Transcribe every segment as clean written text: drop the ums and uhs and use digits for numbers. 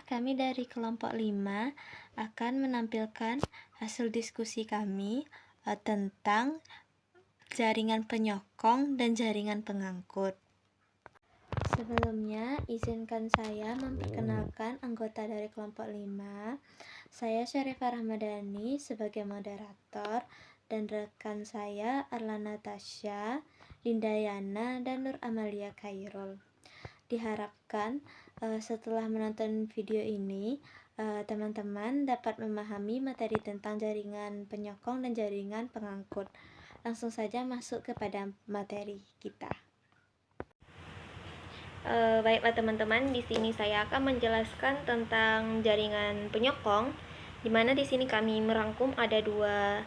kami dari kelompok 5 akan menampilkan hasil diskusi kami tentang jaringan penyokong dan jaringan pengangkut. Sebelumnya, izinkan saya memperkenalkan anggota dari kelompok 5. Saya Syarifah Rahmadani sebagai moderator dan rekan saya Arlan Natasha, Lindayana, dan Nur Amalia Khairul. Diharapkan setelah menonton video ini, teman-teman dapat memahami materi tentang jaringan penyokong dan jaringan pengangkut. Langsung saja masuk kepada materi kita. Baiklah teman-teman, di sini saya akan menjelaskan tentang jaringan penyokong, di mana di sini kami merangkum ada dua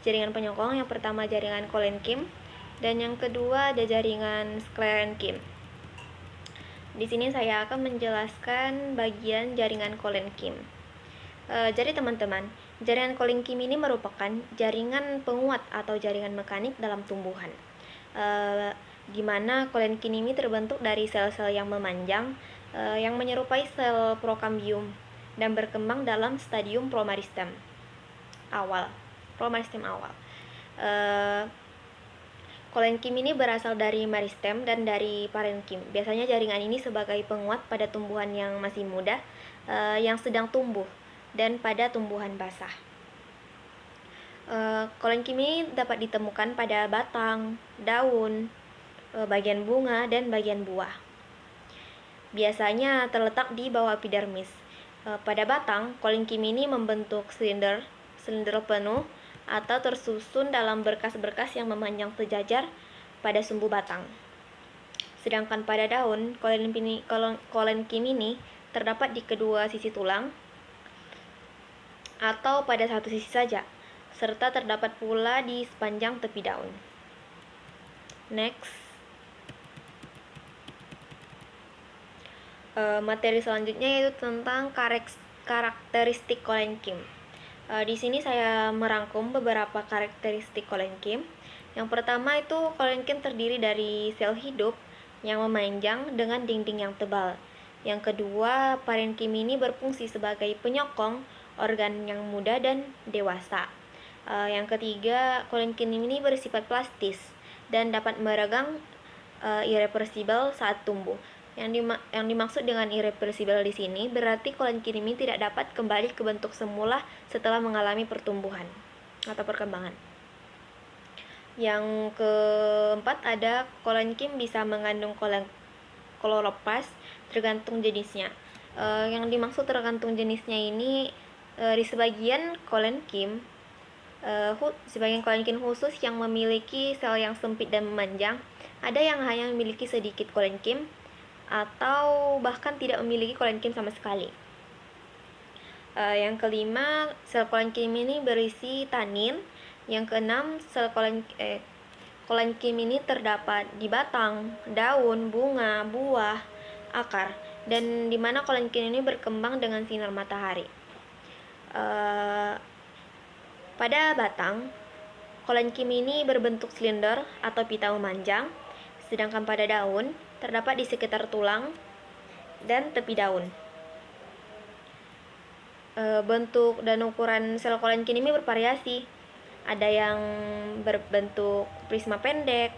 jaringan penyokong. Yang pertama jaringan Colen-Kim dan yang kedua ada jaringan Scleren-Kim. Di sini saya akan menjelaskan bagian jaringan Colen-Kim. Jadi teman-teman, jaringan Colen-Kim ini merupakan jaringan penguat atau jaringan mekanik dalam tumbuhan. Di mana Colen-Kim ini terbentuk dari sel-sel yang memanjang yang menyerupai sel prokambium dan berkembang dalam stadium promeristem awal. Colen-Kim ini berasal dari meristem dan dari parenkim. Biasanya jaringan ini sebagai penguat pada tumbuhan yang masih muda, yang sedang tumbuh, dan pada tumbuhan basah. Colen-Kim ini dapat ditemukan pada batang, daun, bagian bunga, dan bagian buah. Biasanya terletak di bawah epidermis. Pada batang, Colen-Kim ini membentuk silinder penuh atau tersusun dalam berkas-berkas yang memanjang sejajar pada sumbu batang. Sedangkan pada daun, Colen-Kim ini terdapat di kedua sisi tulang atau pada satu sisi saja, serta terdapat pula di sepanjang tepi daun. Next. Materi selanjutnya yaitu tentang karakteristik Colen-Kim. Di sini saya merangkum beberapa karakteristik Colen-Kim. Yang pertama itu Colen-Kim terdiri dari sel hidup yang memanjang dengan dinding yang tebal. Yang kedua, parenkim ini berfungsi sebagai penyokong organ yang muda dan dewasa. Yang ketiga, Colen-Kim ini bersifat plastis dan dapat meregang irreversibel saat tumbuh. Yang dimaksud dengan irreversibel di sini berarti Colen-Kim ini tidak dapat kembali ke bentuk semula setelah mengalami pertumbuhan atau perkembangan. Yang keempat ada Colen-Kim bisa mengandung kloroplast tergantung jenisnya. Yang dimaksud tergantung jenisnya ini di sebagian Colen-Kim khusus yang memiliki sel yang sempit dan memanjang, ada yang hanya memiliki sedikit Colen-Kim atau bahkan tidak memiliki Colen-Kim sama sekali. Yang kelima, sel Colen-Kim ini berisi tanin. Yang keenam, sel Colen-Kim ini terdapat di batang, daun, bunga, buah, akar, dan di mana Colen-Kim ini berkembang dengan sinar matahari. Pada batang, Colen-Kim ini berbentuk silinder atau pita memanjang, sedangkan pada daun terdapat di sekitar tulang dan tepi daun. Bentuk dan ukuran sel Colen-Kim ini bervariasi. Ada yang berbentuk prisma pendek,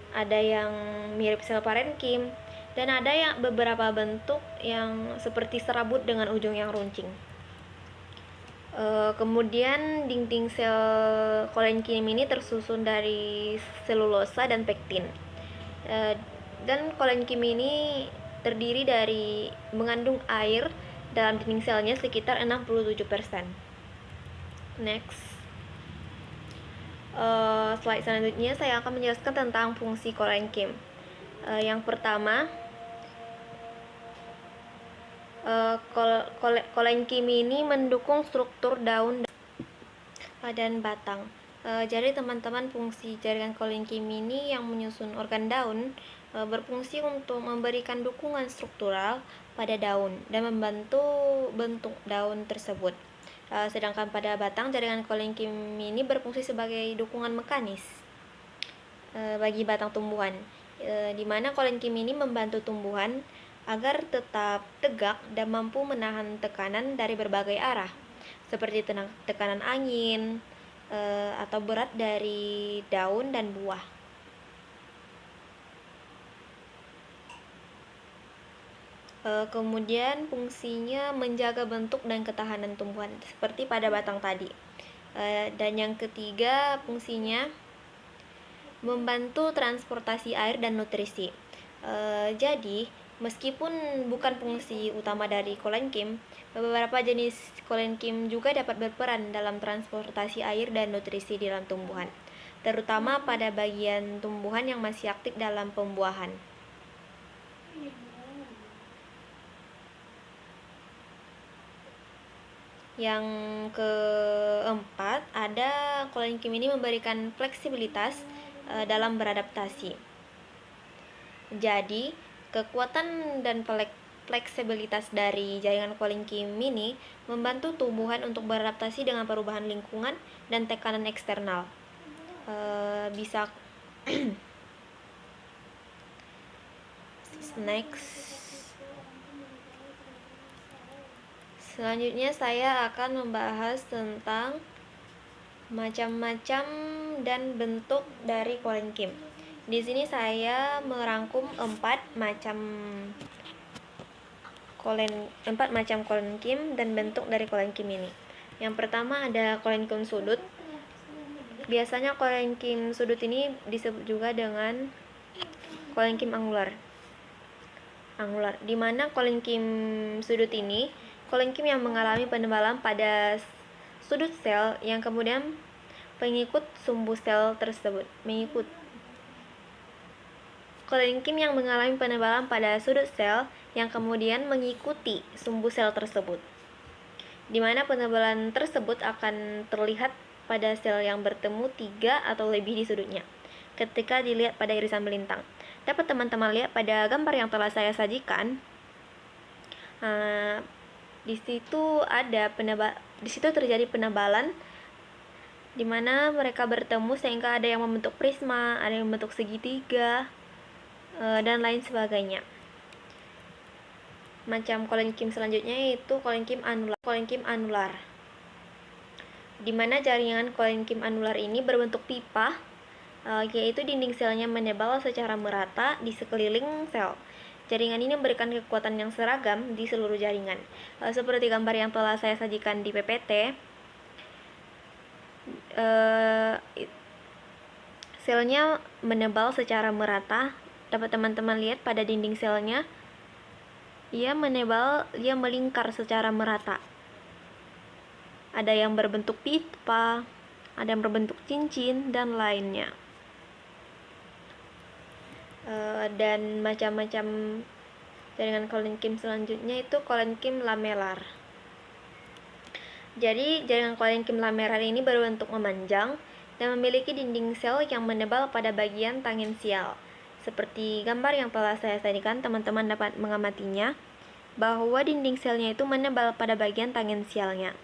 ada yang mirip sel parenkim, dan ada yang beberapa bentuk yang seperti serabut dengan ujung yang runcing. Kemudian dinding sel Colen-Kim ini tersusun dari selulosa dan pektin. Dan Colen-Kim ini terdiri dari mengandung air dalam dinding selnya sekitar 67%. Next. Slide selanjutnya saya akan menjelaskan tentang fungsi Colen-Kim. Yang pertama, Colen-Kim ini mendukung struktur daun dan batang. Jadi teman-teman, fungsi jaringan Colen-Kim ini yang menyusun organ daun berfungsi untuk memberikan dukungan struktural pada daun dan membantu bentuk daun tersebut. Sedangkan pada batang, jaringan Colen-Kim ini berfungsi sebagai dukungan mekanis bagi batang tumbuhan, di mana Colen-Kim ini membantu tumbuhan agar tetap tegak dan mampu menahan tekanan dari berbagai arah, seperti tekanan angin atau berat dari daun dan buah. Kemudian fungsinya menjaga bentuk dan ketahanan tumbuhan seperti pada batang tadi. Dan yang ketiga, fungsinya membantu transportasi air dan nutrisi. Jadi meskipun bukan fungsi utama dari kolenkim, beberapa jenis kolenkim juga dapat berperan dalam transportasi air dan nutrisi di dalam tumbuhan, terutama pada bagian tumbuhan yang masih aktif dalam pembuahan. Yang keempat, ada kolenkim ini memberikan fleksibilitas dalam beradaptasi. Jadi, kekuatan dan fleksibilitas dari jaringan kolenkim ini membantu tumbuhan untuk beradaptasi dengan perubahan lingkungan dan tekanan eksternal. Bisa next. Selanjutnya saya akan membahas tentang macam-macam dan bentuk dari kolenkim. Di sini saya merangkum 4 macam kolenkim dan bentuk dari kolenkim ini. Yang pertama ada kolenkim sudut. Biasanya kolenkim sudut ini disebut juga dengan kolenkim angular. Di mana kolenkim sudut ini kolenkim yang mengalami penebalan pada sudut sel yang kemudian pengikut sumbu sel tersebut. Kolenkim yang mengalami penebalan pada sudut sel yang kemudian mengikuti sumbu sel tersebut, di mana penebalan tersebut akan terlihat pada sel yang bertemu 3 atau lebih di sudutnya ketika dilihat pada irisan melintang. Dapat teman-teman lihat pada gambar yang telah saya sajikan. Di situ terjadi penebalan di mana mereka bertemu sehingga ada yang membentuk prisma, ada yang membentuk segitiga, dan lain sebagainya. Macam kolenkim selanjutnya yaitu kolenkim anular. Di mana jaringan kolenkim anular ini berbentuk pipa, yaitu dinding selnya menebal secara merata di sekeliling sel. Jaringan ini memberikan kekuatan yang seragam di seluruh jaringan. Seperti gambar yang telah saya sajikan di PPT, selnya menebal secara merata. Dapat teman-teman lihat pada dinding selnya, ia melingkar secara merata. Ada yang berbentuk pipa, ada yang berbentuk cincin, dan lainnya. Dan macam-macam jaringan kolenkim selanjutnya itu kolenkim lamelar. Jadi jaringan kolenkim lamelar ini berbentuk memanjang dan memiliki dinding sel yang menebal pada bagian tangensial. Seperti gambar yang telah saya sajikan, teman-teman dapat mengamatinya bahwa dinding selnya itu menebal pada bagian tangensialnya.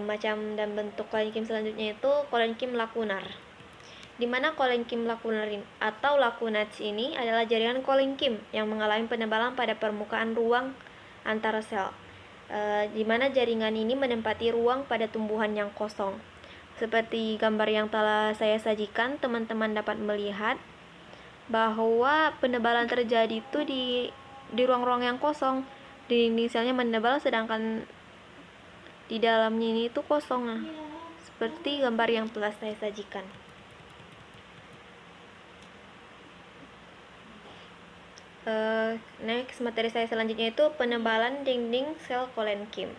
Macam dan bentuk kolenkim selanjutnya itu kolenkim lakunar. Di mana kolenkim lakunar atau lakunats ini adalah jaringan kolenkim yang mengalami penebalan pada permukaan ruang antara sel, di mana jaringan ini menempati ruang pada tumbuhan yang kosong. Seperti gambar yang telah saya sajikan, teman-teman dapat melihat bahwa penebalan terjadi itu di ruang-ruang yang kosong. Dinding selnya menebal sedangkan di dalamnya ini itu kosong, seperti gambar yang telah saya sajikan. Next, materi saya selanjutnya itu penebalan dinding sel kolenkim.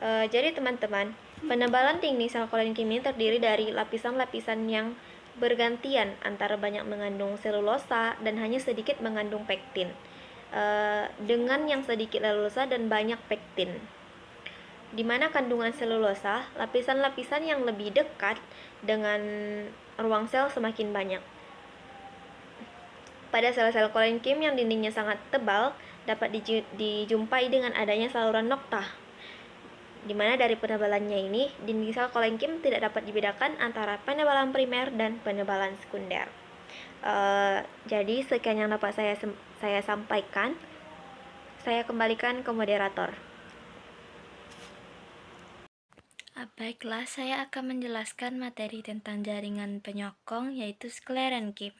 Jadi teman-teman, penebalan dinding sel kolenkim ini terdiri dari lapisan-lapisan yang bergantian antara banyak mengandung selulosa dan hanya sedikit mengandung pektin, dengan yang sedikit selulosa dan banyak pektin. Di mana kandungan selulosa, lapisan-lapisan yang lebih dekat dengan ruang sel semakin banyak. Pada sel-sel kolenkim yang dindingnya sangat tebal, dapat dijumpai dengan adanya saluran noktah, di mana dari penebalannya ini, dinding sel kolenkim tidak dapat dibedakan antara penebalan primer dan penebalan sekunder. Jadi sekian yang dapat saya sampaikan. Saya kembalikan ke moderator. Baiklah, saya akan menjelaskan materi tentang jaringan penyokong, yaitu sklerenchyme.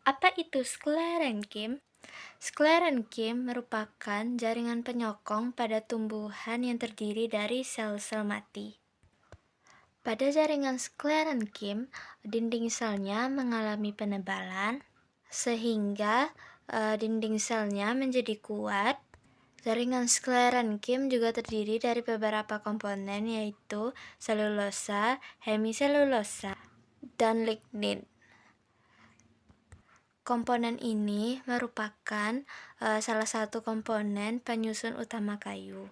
Apa itu sklerenchyme? Sklerenchyme merupakan jaringan penyokong pada tumbuhan yang terdiri dari sel-sel mati. Pada jaringan sklerenchyme, dinding selnya mengalami penebalan, sehingga dinding selnya menjadi kuat. Jaringan sklerenchyme juga terdiri dari beberapa komponen, yaitu selulosa, hemiselulosa, dan lignin. Komponen ini merupakan salah satu komponen penyusun utama kayu.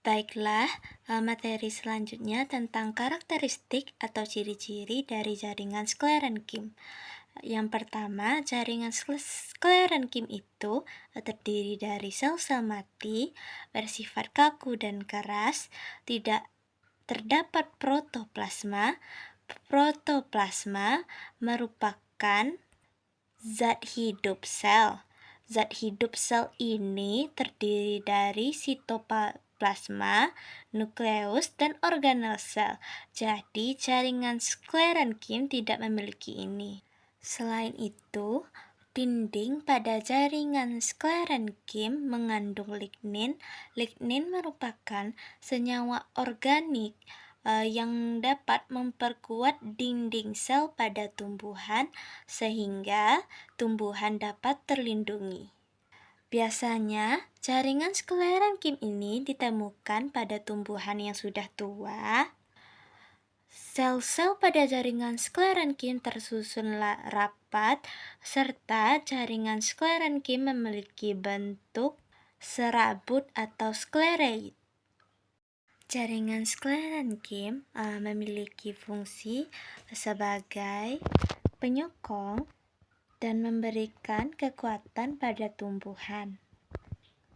Baiklah, materi selanjutnya tentang karakteristik atau ciri-ciri dari jaringan sklerenchyme. Yang pertama, jaringan sklerenchyme itu terdiri dari sel-sel mati, bersifat kaku dan keras, tidak terdapat protoplasma. Protoplasma merupakan zat hidup sel. Zat hidup sel ini terdiri dari sitoplasma, nukleus, dan organel sel. Jadi, jaringan sklerenchyme tidak memiliki ini. Selain itu, dinding pada jaringan sklerenchyme mengandung lignin. Lignin merupakan senyawa organik yang dapat memperkuat dinding sel pada tumbuhan sehingga tumbuhan dapat terlindungi. Biasanya, jaringan sklerenchyme ini ditemukan pada tumbuhan yang sudah tua. Sel-sel pada jaringan sklerenchyme tersusun rapat, serta jaringan sklerenchyme memiliki bentuk serabut atau sklereid. Jaringan sklerenchyme memiliki fungsi sebagai penyokong dan memberikan kekuatan pada tumbuhan.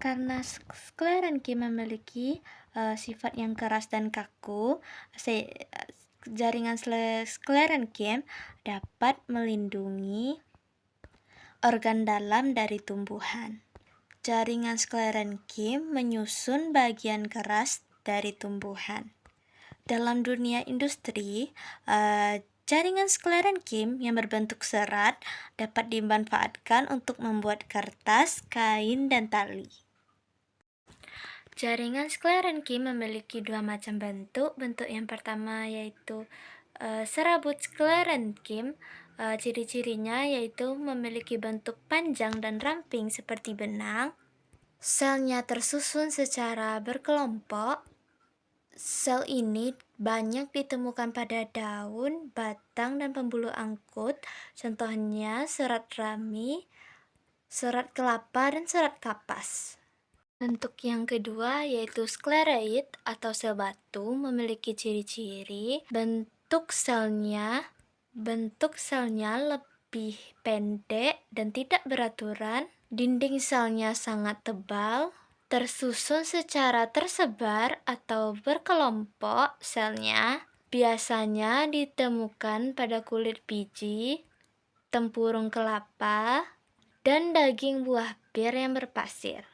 Karena sklerenchyme memiliki sifat yang keras dan kaku, jaringan sklerenchyme dapat melindungi organ dalam dari tumbuhan. Jaringan sklerenchyme menyusun bagian keras dari tumbuhan. Dalam dunia industri, jaringan sklerenchyme yang berbentuk serat dapat dimanfaatkan untuk membuat kertas, kain, dan tali. Jaringan sklerenchyme memiliki dua macam bentuk. Bentuk yang pertama yaitu serabut sklerenchyme. Ciri-cirinya yaitu memiliki bentuk panjang dan ramping seperti benang. Selnya tersusun secara berkelompok. Sel ini banyak ditemukan pada daun, batang, dan pembuluh angkut. Contohnya serat rami, serat kelapa, dan serat kapas. Bentuk yang kedua yaitu sklereid atau sel batu memiliki ciri-ciri bentuk selnya lebih pendek dan tidak beraturan. Dinding selnya sangat tebal, tersusun secara tersebar atau berkelompok. Selnya biasanya ditemukan pada kulit biji, tempurung kelapa, dan daging buah pir yang berpasir.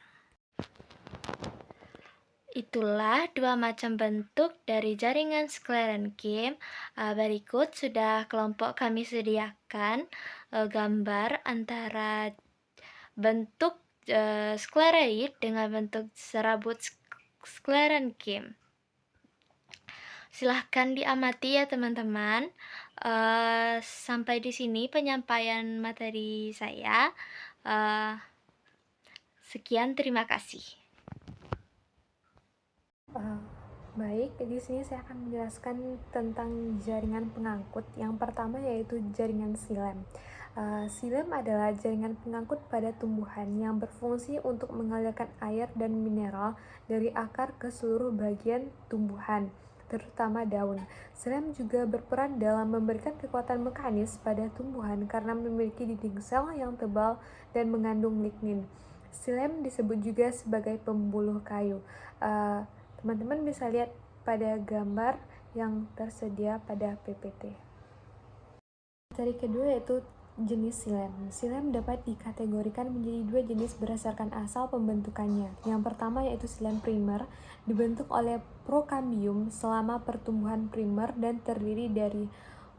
Itulah dua macam bentuk dari jaringan sklerenchyme. Berikut sudah kelompok kami sediakan gambar antara bentuk sklereid dengan bentuk serabut sklerenchyme. Silahkan diamati ya teman-teman. Sampai di sini penyampaian materi saya. Sekian, terima kasih. Baik, di sini saya akan menjelaskan tentang jaringan pengangkut. Yang pertama yaitu jaringan xilem. Xilem adalah jaringan pengangkut pada tumbuhan yang berfungsi untuk mengalirkan air dan mineral dari akar ke seluruh bagian tumbuhan, terutama daun. Xilem juga berperan dalam memberikan kekuatan mekanis pada tumbuhan karena memiliki dinding sel yang tebal dan mengandung lignin. Xilem disebut juga sebagai pembuluh kayu. Teman-teman bisa lihat pada gambar yang tersedia pada PPT. Materi kedua yaitu jenis silem. Silem dapat dikategorikan menjadi dua jenis berdasarkan asal pembentukannya. Yang pertama yaitu silem primer, dibentuk oleh prokambium selama pertumbuhan primer dan terdiri dari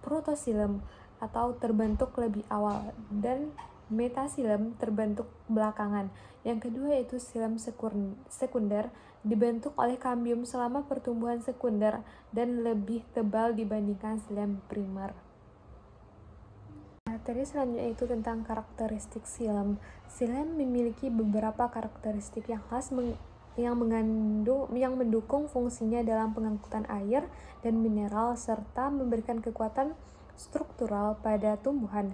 protosilem atau terbentuk lebih awal, dan metasilem terbentuk belakangan. Yang kedua yaitu silem sekunder, dibentuk oleh kambium selama pertumbuhan sekunder dan lebih tebal dibandingkan silem primer. Materi selanjutnya itu tentang karakteristik silem. Silem memiliki beberapa karakteristik yang khas yang mendukung fungsinya dalam pengangkutan air dan mineral serta memberikan kekuatan struktural pada tumbuhan.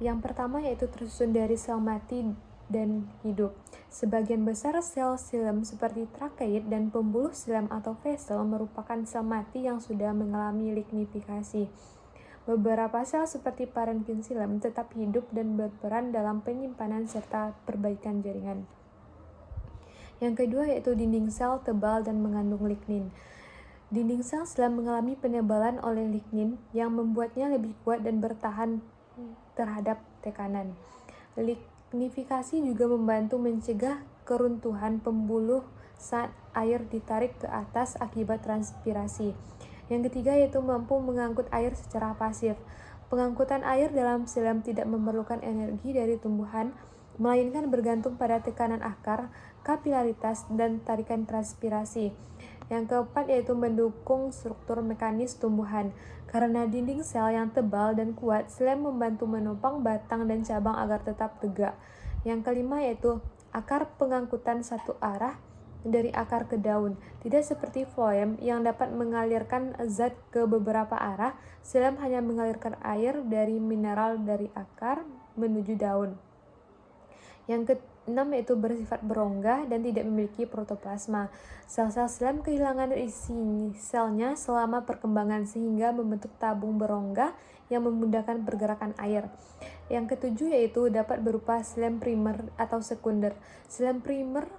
Yang pertama yaitu tersusun dari sel mati dan hidup. Sebagian besar sel silem seperti trakeit dan pembuluh silem atau vessel merupakan sel mati yang sudah mengalami lignifikasi. Beberapa sel seperti parenkim silem tetap hidup dan berperan dalam penyimpanan serta perbaikan jaringan. Yang kedua yaitu dinding sel tebal dan mengandung lignin. Dinding sel silem mengalami penebalan oleh lignin yang membuatnya lebih kuat dan bertahan terhadap tekanan. Lignifikasi juga membantu mencegah keruntuhan pembuluh saat air ditarik ke atas akibat transpirasi. Yang ketiga yaitu mampu mengangkut air secara pasif. Pengangkutan air dalam silem tidak memerlukan energi dari tumbuhan, melainkan bergantung pada tekanan akar, kapilaritas, dan tarikan transpirasi. Yang keempat yaitu mendukung struktur mekanis tumbuhan. Karena dinding sel yang tebal dan kuat, silem membantu menopang batang dan cabang agar tetap tegak. Yang kelima yaitu akar pengangkutan satu arah dari akar ke daun. Tidak seperti floem yang dapat mengalirkan zat ke beberapa arah, silem hanya mengalirkan air dari mineral dari akar menuju daun. Yang keenam yaitu bersifat berongga dan tidak memiliki protoplasma. Sel-sel silem kehilangan isi selnya selama perkembangan sehingga membentuk tabung berongga yang memudahkan pergerakan air. Yang ketujuh yaitu dapat berupa silem primer atau sekunder. Silem primer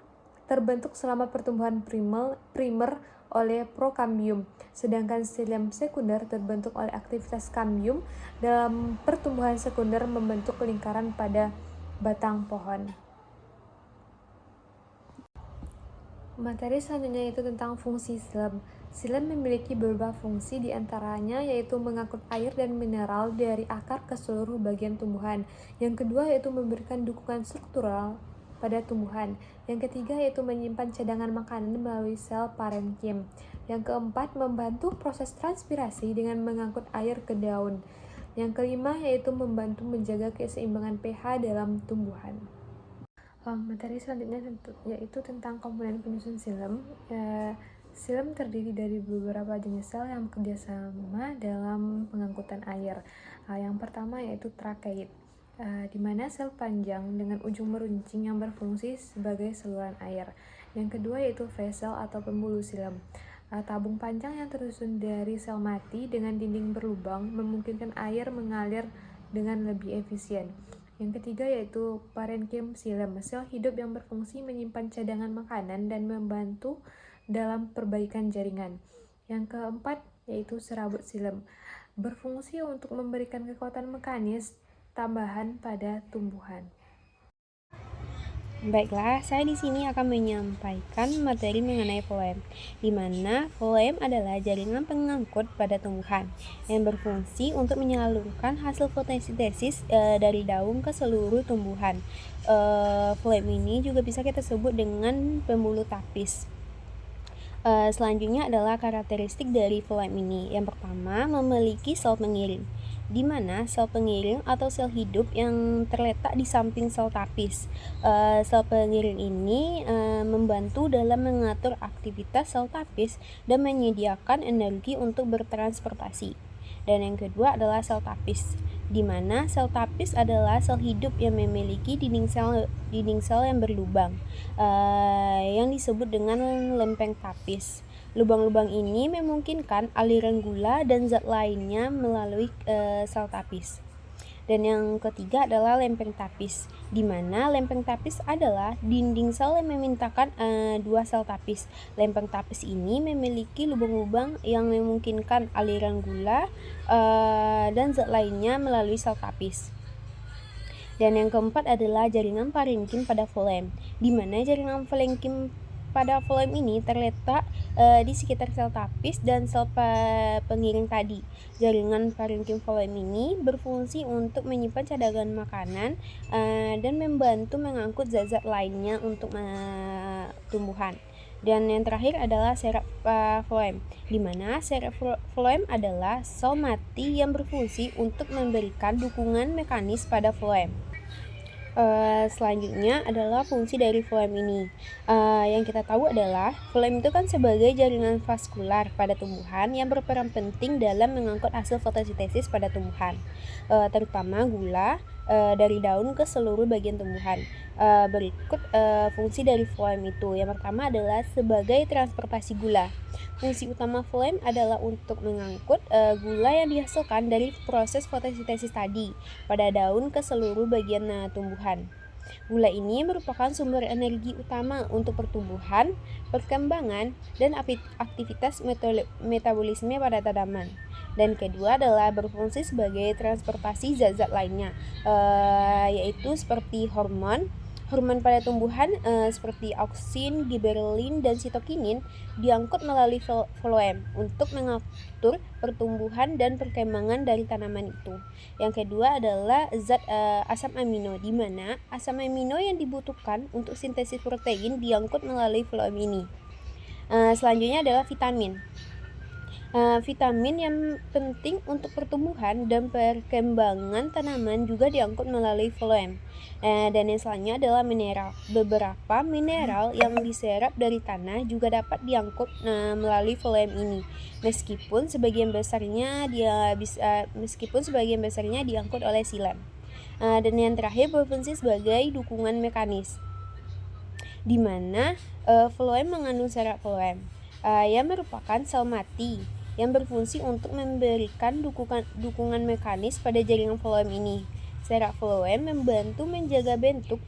terbentuk selama pertumbuhan primer oleh prokambium, sedangkan silem sekunder terbentuk oleh aktivitas kambium dalam pertumbuhan sekunder membentuk lingkaran pada batang pohon. Materi selanjutnya itu tentang fungsi silem. Silem memiliki beberapa fungsi diantaranya yaitu mengangkut air dan mineral dari akar ke seluruh bagian tumbuhan. Yang kedua yaitu memberikan dukungan struktural pada tumbuhan. Yang ketiga yaitu menyimpan cadangan makanan melalui sel parenkim. Yang keempat membantu proses transpirasi dengan mengangkut air ke daun. Yang kelima yaitu membantu menjaga keseimbangan pH dalam tumbuhan. Materi selanjutnya yaitu tentang komponen penyusun silem. Silem terdiri dari beberapa jenis sel yang bekerjasama dalam pengangkutan air. Yang pertama yaitu trakeit, di mana sel panjang dengan ujung meruncing yang berfungsi sebagai saluran air. Yang kedua yaitu vessel atau pembuluh silem, tabung panjang yang tersusun dari sel mati dengan dinding berlubang memungkinkan air mengalir dengan lebih efisien. Yang ketiga yaitu parenkim silem, sel hidup yang berfungsi menyimpan cadangan makanan dan membantu dalam perbaikan jaringan. Yang keempat yaitu serabut silem, berfungsi untuk memberikan kekuatan mekanis tambahan pada tumbuhan. Baiklah, saya di sini akan menyampaikan materi mengenai floem, di mana floem adalah jaringan pengangkut pada tumbuhan yang berfungsi untuk menyalurkan hasil fotosintesis dari daun ke seluruh tumbuhan. Floem ini juga bisa kita sebut dengan pembuluh tapis. Selanjutnya adalah karakteristik dari floem ini. Yang pertama, memiliki sel pengiring, di mana sel pengiring atau sel hidup yang terletak di samping sel tapis. Sel pengiring ini membantu dalam mengatur aktivitas sel tapis dan menyediakan energi untuk bertransportasi. Dan yang kedua adalah sel tapis, di mana sel tapis adalah sel hidup yang memiliki dinding sel yang berlubang, yang disebut dengan lempeng tapis. Lubang-lubang ini memungkinkan aliran gula dan zat lainnya melalui sel tapis. Dan yang ketiga adalah lempeng tapis, di mana lempeng tapis adalah dinding sel yang memintakan dua sel tapis. Lempeng tapis ini memiliki lubang-lubang yang memungkinkan aliran gula dan zat lainnya melalui sel tapis. Dan yang keempat adalah jaringan parenkim pada floem, di mana jaringan parenkim pada floem ini terletak di sekitar sel tapis dan sel pengiring tadi. Jaringan parenkim floem ini berfungsi untuk menyimpan cadangan makanan dan membantu mengangkut zat-zat lainnya untuk tumbuhan. Dan yang terakhir adalah serap floem, di mana serap floem adalah sel mati yang berfungsi untuk memberikan dukungan mekanis pada floem. Selanjutnya adalah fungsi dari floem ini. Yang kita tahu adalah floem itu kan sebagai jaringan vaskular pada tumbuhan yang berperan penting dalam mengangkut hasil fotosintesis pada tumbuhan, terutama gula dari daun ke seluruh bagian tumbuhan. Berikut fungsi dari floem itu. Yang pertama adalah sebagai transportasi gula. Fungsi utama floem adalah untuk mengangkut gula yang dihasilkan dari proses fotosintesis tadi pada daun ke seluruh bagian tumbuhan. Gula ini merupakan sumber energi utama untuk pertumbuhan, perkembangan, dan aktivitas metabolisme pada tanaman. Dan kedua adalah berfungsi sebagai transportasi zat-zat lainnya, yaitu seperti hormon pada tumbuhan seperti auksin, giberelin, dan sitokinin diangkut melalui floem untuk mengatur pertumbuhan dan perkembangan dari tanaman itu. Yang kedua adalah zat asam amino, di mana asam amino yang dibutuhkan untuk sintesis protein diangkut melalui floem ini. Selanjutnya adalah vitamin. Vitamin yang penting untuk pertumbuhan dan perkembangan tanaman juga diangkut melalui floem. Dan yang selanjutnya adalah mineral. Beberapa mineral yang diserap dari tanah juga dapat diangkut melalui floem ini, meskipun sebagian besarnya diangkut oleh xilem. Dan yang terakhir berfungsi sebagai dukungan mekanis, di mana floem mengandung serap floem yang merupakan sel mati yang berfungsi untuk memberikan dukungan mekanis pada jaringan floem ini. Serap floem membantu menjaga bentuk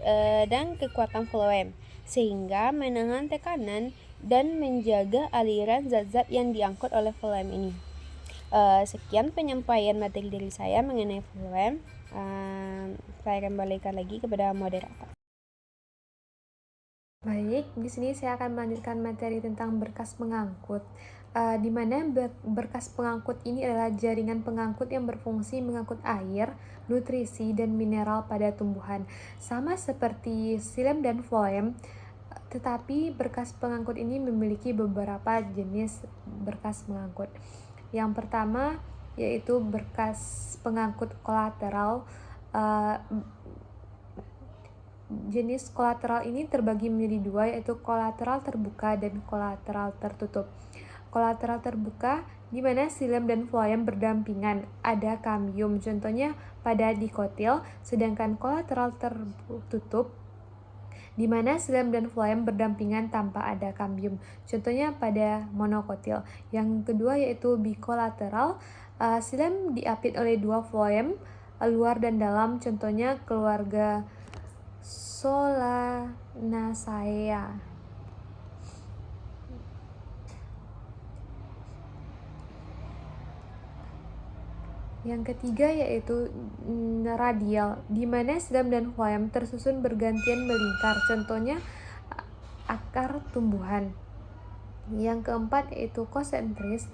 dan kekuatan floem, sehingga menahan tekanan dan menjaga aliran zat-zat yang diangkut oleh floem ini. Sekian penyampaian materi dari saya mengenai floem. Saya kembalikan lagi kepada moderator. Baik, di sini saya akan melanjutkan materi tentang berkas pengangkut. Di mana berkas pengangkut ini adalah jaringan pengangkut yang berfungsi mengangkut air, nutrisi, dan mineral pada tumbuhan. Sama seperti xilem dan floem, tetapi berkas pengangkut ini memiliki beberapa jenis berkas pengangkut. Yang pertama yaitu berkas pengangkut kolateral. Jenis kolateral ini terbagi menjadi dua, yaitu kolateral terbuka dan kolateral tertutup. Kolateral terbuka di mana xilem dan floem berdampingan, ada kambium, contohnya pada dikotil, sedangkan kolateral tertutup di mana xilem dan floem berdampingan tanpa ada kambium, contohnya pada monokotil. Yang kedua yaitu bikolateral, xilem diapit oleh dua floem, luar dan dalam, contohnya keluarga Solanaceae. Yang ketiga yaitu radial, di mana xilem dan floem tersusun bergantian melingkar, contohnya akar tumbuhan. Yang keempat yaitu konsentris.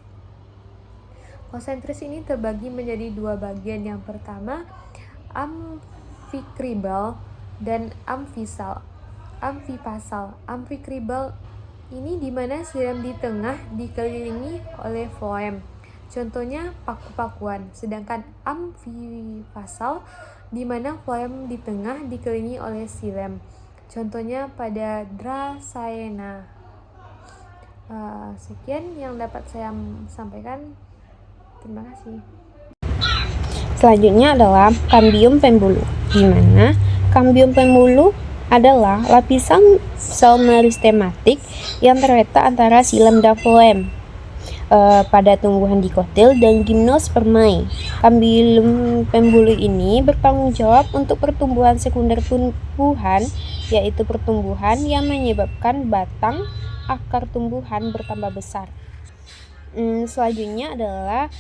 Konsentris ini terbagi menjadi dua bagian. Yang pertama amfikribal dan amfisal. Amfikribal ini di mana xilem di tengah dikelilingi oleh floem, contohnya paku-pakuan, sedangkan amfifasal di mana floem di tengah dikelilingi oleh xilem, contohnya pada Dracaena. Sekian yang dapat saya sampaikan. Terima kasih. Selanjutnya adalah kambium pembuluh, di mana kambium pembuluh adalah lapisan sel meristematik yang terletak antara xilem dan floem pada tumbuhan dikotil dan gimnospermae. Kambium pembuluh ini bertanggung jawab untuk pertumbuhan sekunder tumbuhan, yaitu pertumbuhan yang menyebabkan batang akar tumbuhan bertambah besar. Selanjutnya adalah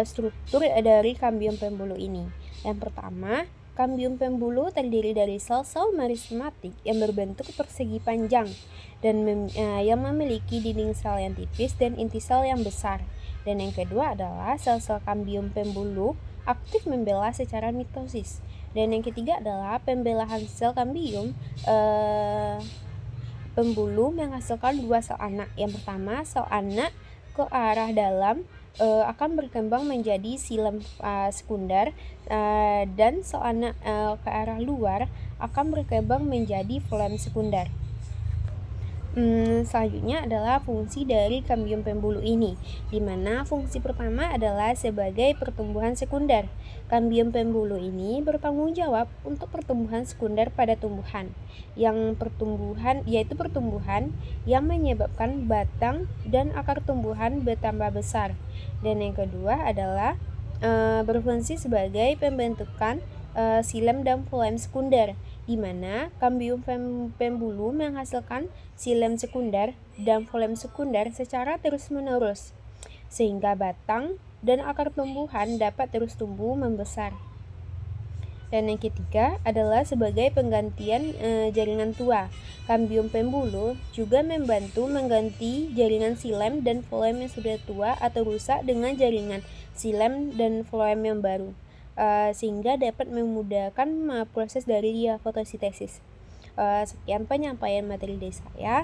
struktur dari kambium pembuluh ini. Yang pertama, kambium pembuluh terdiri dari sel-sel merismatik yang berbentuk persegi panjang dan yang memiliki dinding sel yang tipis dan inti sel yang besar. Dan yang kedua adalah sel-sel kambium pembuluh aktif membela secara mitosis. Dan yang ketiga adalah pembelahan sel kambium pembuluh menghasilkan dua sel anak. Yang pertama, sel anak ke arah dalam akan berkembang menjadi xilem sekunder, dan sel anak ke arah luar akan berkembang menjadi floem sekunder. Selanjutnya adalah fungsi dari kambium pembuluh ini, di mana fungsi pertama adalah sebagai pertumbuhan sekunder. Kambium pembuluh ini bertanggung jawab untuk pertumbuhan sekunder pada tumbuhan, yaitu pertumbuhan yang menyebabkan batang dan akar tumbuhan bertambah besar. Dan yang kedua adalah berfungsi sebagai pembentukan xilem dan floem sekunder, di mana kambium pembuluh menghasilkan xilem sekunder dan floem sekunder secara terus-menerus, sehingga batang dan akar tumbuhan dapat terus tumbuh membesar. Dan yang ketiga adalah sebagai penggantian jaringan tua. Kambium pembuluh juga membantu mengganti jaringan xilem dan floem yang sudah tua atau rusak dengan jaringan xilem dan floem yang baru, sehingga dapat memudahkan proses dari fotosintesis. Sekian penyampaian materi dari saya.